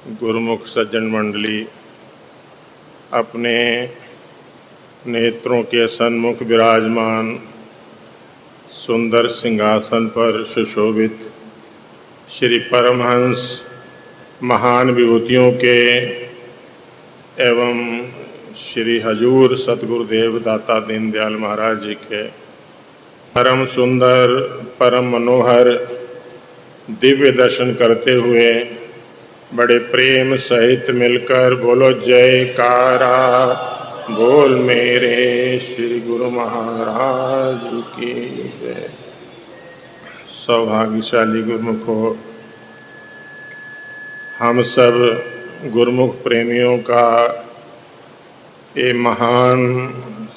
गुरुमुख सज्जन मंडली, अपने नेत्रों के सन्मुख विराजमान सुंदर सिंहासन पर सुशोभित श्री परमहंस महान विभूतियों के एवं श्री हजूर सतगुरुदेव दाता दीनदयाल महाराज जी के परम सुंदर परम मनोहर दिव्य दर्शन करते हुए बड़े प्रेम सहित मिलकर बोलो जयकारा बोल मेरे श्री गुरु महाराज की जय। सौभाग्यशाली गुरुमुखो, हम सब गुरुमुख प्रेमियों का ये महान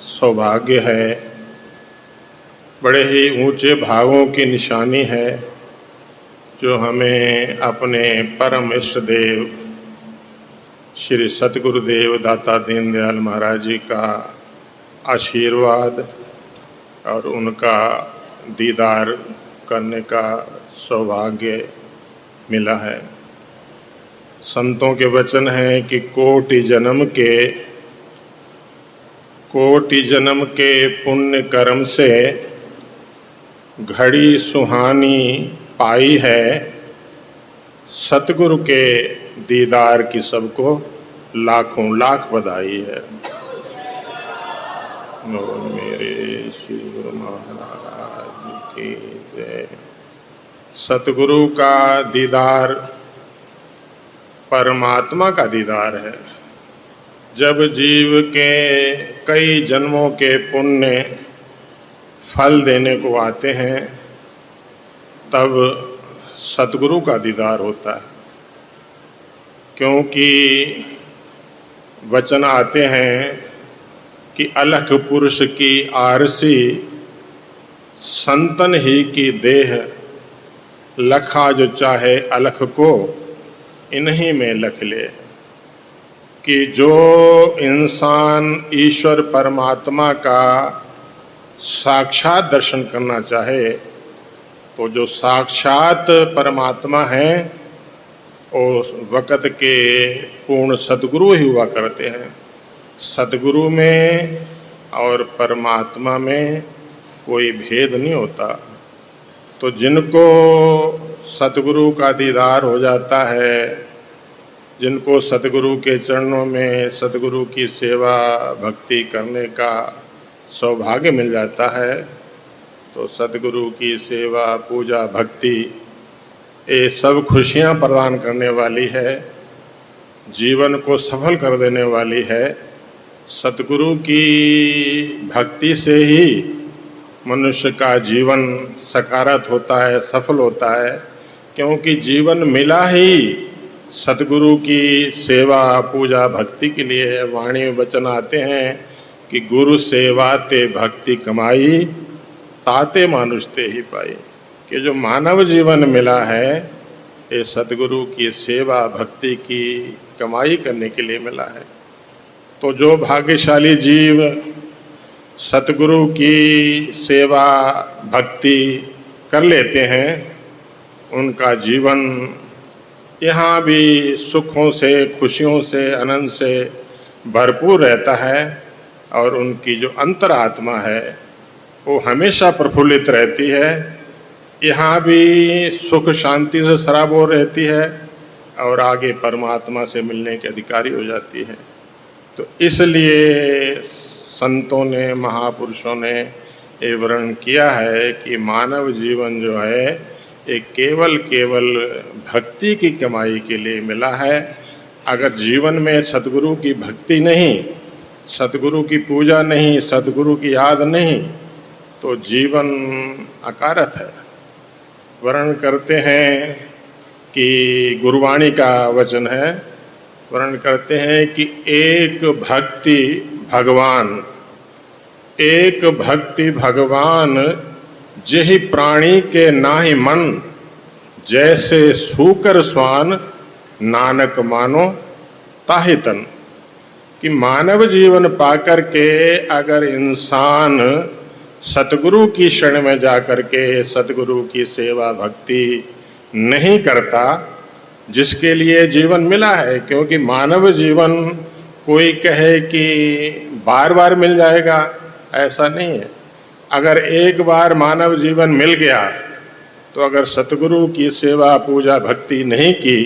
सौभाग्य है, बड़े ही ऊंचे भावों की निशानी है जो हमें अपने परम इष्ट देव श्री सतगुरुदेव दाता दीनदयाल महाराज जी का आशीर्वाद और उनका दीदार करने का सौभाग्य मिला है। संतों के वचन है कि कोटि जन्म के पुण्य कर्म से घड़ी सुहानी पाई है, सतगुरु के दीदार की सबको लाखों लाख बधाई है। मेरे श्री गुरु महाराज की जय। सतगुरु का दीदार परमात्मा का दीदार है। जब जीव के कई जन्मों के पुण्य फल देने को आते हैं तब सतगुरु का दीदार होता है, क्योंकि वचन आते हैं कि अलख पुरुष की आरसी संतन ही की देह, लखा जो चाहे अलख को इन्हीं में लख ले। कि जो इंसान ईश्वर परमात्मा का साक्षात दर्शन करना चाहे तो जो साक्षात परमात्मा है उस वक़्त के पूर्ण सद्गुरु ही हुआ करते हैं। सद्गुरु में और परमात्मा में कोई भेद नहीं होता। तो जिनको सद्गुरु का दीदार हो जाता है, जिनको सद्गुरु के चरणों में सद्गुरु की सेवा भक्ति करने का सौभाग्य मिल जाता है, तो सतगुरु की सेवा पूजा भक्ति ये सब खुशियाँ प्रदान करने वाली है, जीवन को सफल कर देने वाली है। सतगुरु की भक्ति से ही मनुष्य का जीवन सकारात्मक होता है, सफल होता है, क्योंकि जीवन मिला ही सतगुरु की सेवा पूजा भक्ति के लिए। वाणी में वचन आते हैं कि गुरु सेवा ते भक्ति कमाई, ताते मानुष ते ही पाई। कि जो मानव जीवन मिला है ये सतगुरु की सेवा भक्ति की कमाई करने के लिए मिला है। तो जो भाग्यशाली जीव सतगुरु की सेवा भक्ति कर लेते हैं उनका जीवन यहाँ भी सुखों से, खुशियों से, आनंद से भरपूर रहता है और उनकी जो अंतरात्मा है वो हमेशा प्रफुल्लित रहती है। यहाँ भी सुख शांति से सराबोर रहती है और आगे परमात्मा से मिलने के अधिकारी हो जाती है। तो इसलिए संतों ने, महापुरुषों ने ये वर्णन किया है कि मानव जीवन जो है ये केवल भक्ति की कमाई के लिए मिला है। अगर जीवन में सतगुरु की भक्ति नहीं, सतगुरु की पूजा नहीं, सतगुरु की याद नहीं, तो जीवन अकारत है। वर्णन करते हैं कि गुरुवाणी का वचन है, वर्णन करते हैं कि एक भक्ति भगवान जेहि प्राणी के नाहि मन, जैसे सूकर स्वान नानक मानो ताहि तन। कि मानव जीवन पाकर के अगर इंसान सतगुरु की शरण में जाकर के सतगुरु की सेवा भक्ति नहीं करता जिसके लिए जीवन मिला है। क्योंकि मानव जीवन कोई कहे कि बार बार मिल जाएगा, ऐसा नहीं है। अगर एक बार मानव जीवन मिल गया तो अगर सतगुरु की सेवा पूजा भक्ति नहीं की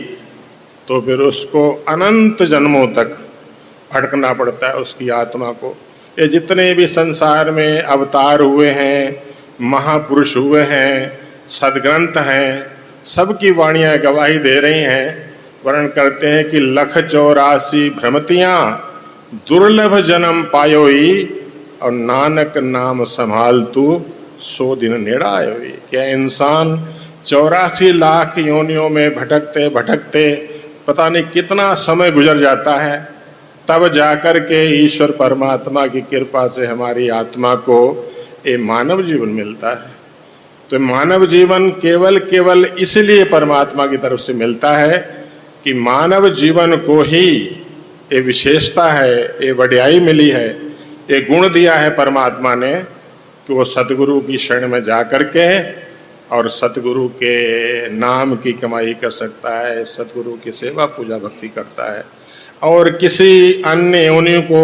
तो फिर उसको अनंत जन्मों तक भटकना पड़ता है उसकी आत्मा को। ये जितने भी संसार में अवतार हुए हैं, महापुरुष हुए हैं, सदग्रंथ हैं, सबकी वाणियाँ गवाही दे रही हैं, वर्णन करते हैं कि 184 भ्रमतियाँ दुर्लभ जन्म पायोई और नानक नाम संभाल तू 100 दिन नेड़ा आयोई। क्या इंसान 84 लाख योनियों में भटकते भटकते पता नहीं कितना समय गुजर जाता है, तब जाकर के ईश्वर परमात्मा की कृपा से हमारी आत्मा को ये मानव जीवन मिलता है। तो मानव जीवन केवल इसलिए परमात्मा की तरफ से मिलता है कि मानव जीवन को ही ये विशेषता है, ये वड्याई मिली है, ये गुण दिया है परमात्मा ने कि वो सतगुरु की शरण में जा कर के और सतगुरु के नाम की कमाई कर सकता है, सतगुरु की सेवा पूजा भक्ति करता है। और किसी अन्य योनि को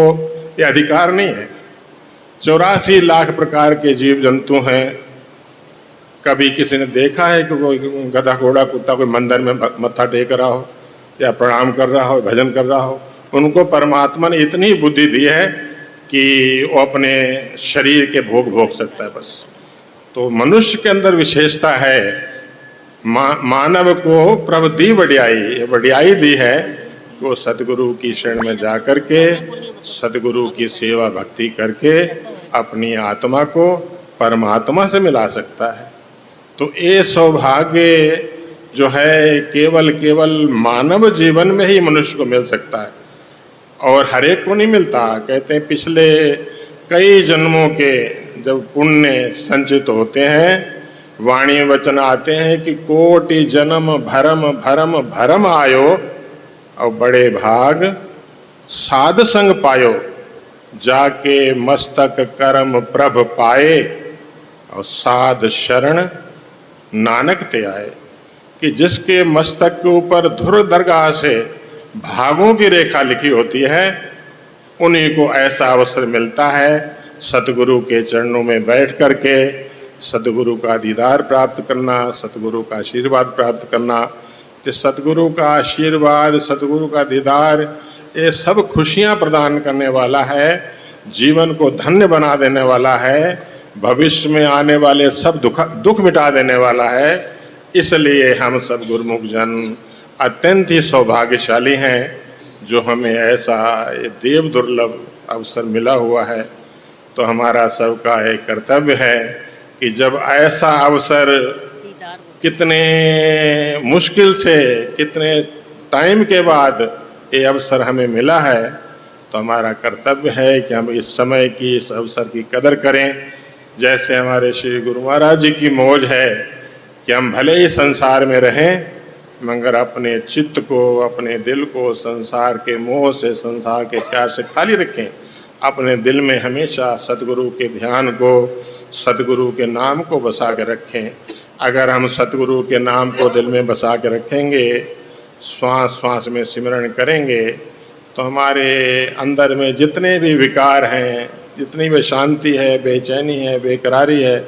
ये अधिकार नहीं है। 84 लाख प्रकार के जीव जंतु हैं। कभी किसी ने देखा है कि कोई गधा घोड़ा कुत्ता कोई मंदिर में मत्था टेक रहा हो या प्रणाम कर रहा हो, भजन कर रहा हो? उनको परमात्मा ने इतनी बुद्धि दी है कि वो अपने शरीर के भोग भोग सकता है बस। तो मनुष्य के अंदर विशेषता है, मानव को प्रभु दी वड्याई दी है, वो सतगुरु की शरण में जा कर के सतगुरु की सेवा भक्ति करके अपनी आत्मा को परमात्मा से मिला सकता है। तो ये सौभाग्य जो है केवल मानव जीवन में ही मनुष्य को मिल सकता है और हर एक को नहीं मिलता। कहते हैं पिछले कई जन्मों के जब पुण्य संचित होते हैं, वाणी वचन आते हैं कि कोटि जन्म भरम भरम भरम आयो और बड़े भाग साध संग पायो, जाके मस्तक करम प्रभ पाए और साध शरण नानक ते आए। कि जिसके मस्तक के ऊपर धुर दरगाह से भागों की रेखा लिखी होती है, उन्हीं को ऐसा अवसर मिलता है सतगुरु के चरणों में बैठ करके सतगुरु का दीदार प्राप्त करना, सतगुरु का आशीर्वाद प्राप्त करना। तो सतगुरु का आशीर्वाद, सतगुरु का दीदार, ये सब खुशियाँ प्रदान करने वाला है, जीवन को धन्य बना देने वाला है, भविष्य में आने वाले सब दुख मिटा देने वाला है। इसलिए हम सब गुरुमुख जन अत्यंत ही सौभाग्यशाली हैं जो हमें ऐसा ये देव दुर्लभ अवसर मिला हुआ है। तो हमारा सबका एक कर्तव्य है कि जब ऐसा अवसर कितने मुश्किल से कितने टाइम के बाद ये अवसर हमें मिला है, तो हमारा कर्तव्य है कि हम इस समय की, इस अवसर की कदर करें। जैसे हमारे श्री गुरु महाराज जी की मौज है कि हम भले ही संसार में रहें मगर अपने चित्त को, अपने दिल को संसार के मोह से, संसार के प्यार से खाली रखें। अपने दिल में हमेशा सतगुरु के ध्यान को, सतगुरु के नाम को बसा के रखें। अगर हम सतगुरु के नाम को दिल में बसा के रखेंगे, श्वास श्वास में सिमरण करेंगे, तो हमारे अंदर में जितने भी विकार हैं, जितनी भी शांति है, बेचैनी है, बेकरारी है,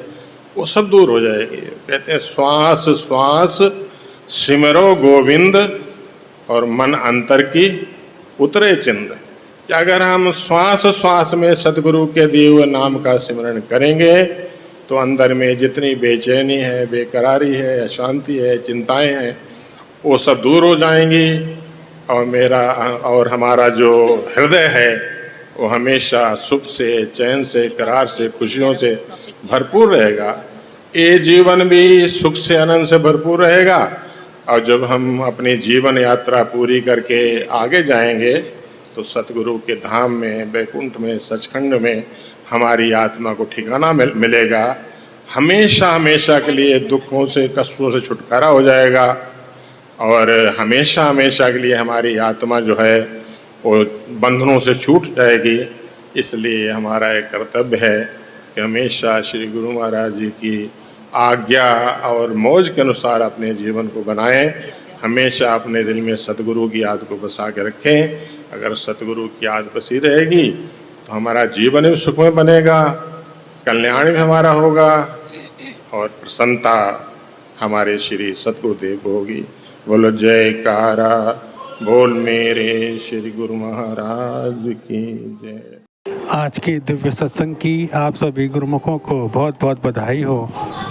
वो सब दूर हो जाएगी। कहते हैं श्वास श्वास सिमरो गोविंद और मन अंतर की उतरे चिंद। कि अगर हम श्वास श्वास में सतगुरु के दिए हुए नाम का सिमरण करेंगे तो अंदर में जितनी बेचैनी है, बेकरारी है, अशांति है, चिंताएं हैं, वो सब दूर हो जाएंगी और हमारा जो हृदय है वो हमेशा सुख से, चैन से, करार से, खुशियों से भरपूर रहेगा। ये जीवन भी सुख से, आनंद से भरपूर रहेगा। और जब हम अपनी जीवन यात्रा पूरी करके आगे जाएंगे तो सतगुरु के धाम में, बैकुंठ में, सचखंड में हमारी आत्मा को ठिकाना मिलेगा। हमेशा हमेशा के लिए दुखों से, कष्टों से छुटकारा हो जाएगा और हमेशा हमेशा के लिए हमारी आत्मा जो है वो बंधनों से छूट जाएगी। इसलिए हमारा एक कर्तव्य है कि हमेशा श्री गुरु महाराज जी की आज्ञा और मौज के अनुसार अपने जीवन को बनाएं। हमेशा अपने दिल में सतगुरु की याद को बसा के रखें। अगर सतगुरु की याद बसी रहेगी तो हमारा जीवन भी सुखमय बनेगा, कल्याण भी हमारा होगा और प्रसन्नता हमारे श्री सतगुरुदेव को होगी। बोलो जयकारा बोल मेरे श्री गुरु महाराज की जय। आज के दिव्य सत्संग की आप सभी गुरुमुखों को बहुत बहुत बधाई हो।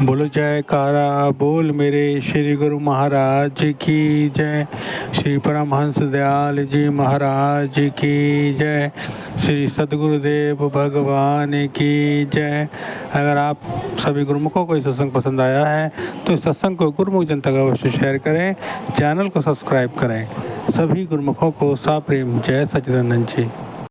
बोलो जयकारा बोल मेरे श्री गुरु महाराज की जय। श्री परमहंस दयाल जी महाराज की जय। श्री सद्गुरुदेव भगवान की जय। अगर आप सभी गुरुमुखों को ये सत्संग पसंद आया है तो इस सत्संग को गुरुमुख जनता का अवश्य शेयर करें, चैनल को सब्सक्राइब करें। सभी गुरुमुखों को साप्रेम जय सच्चिदानंद जी।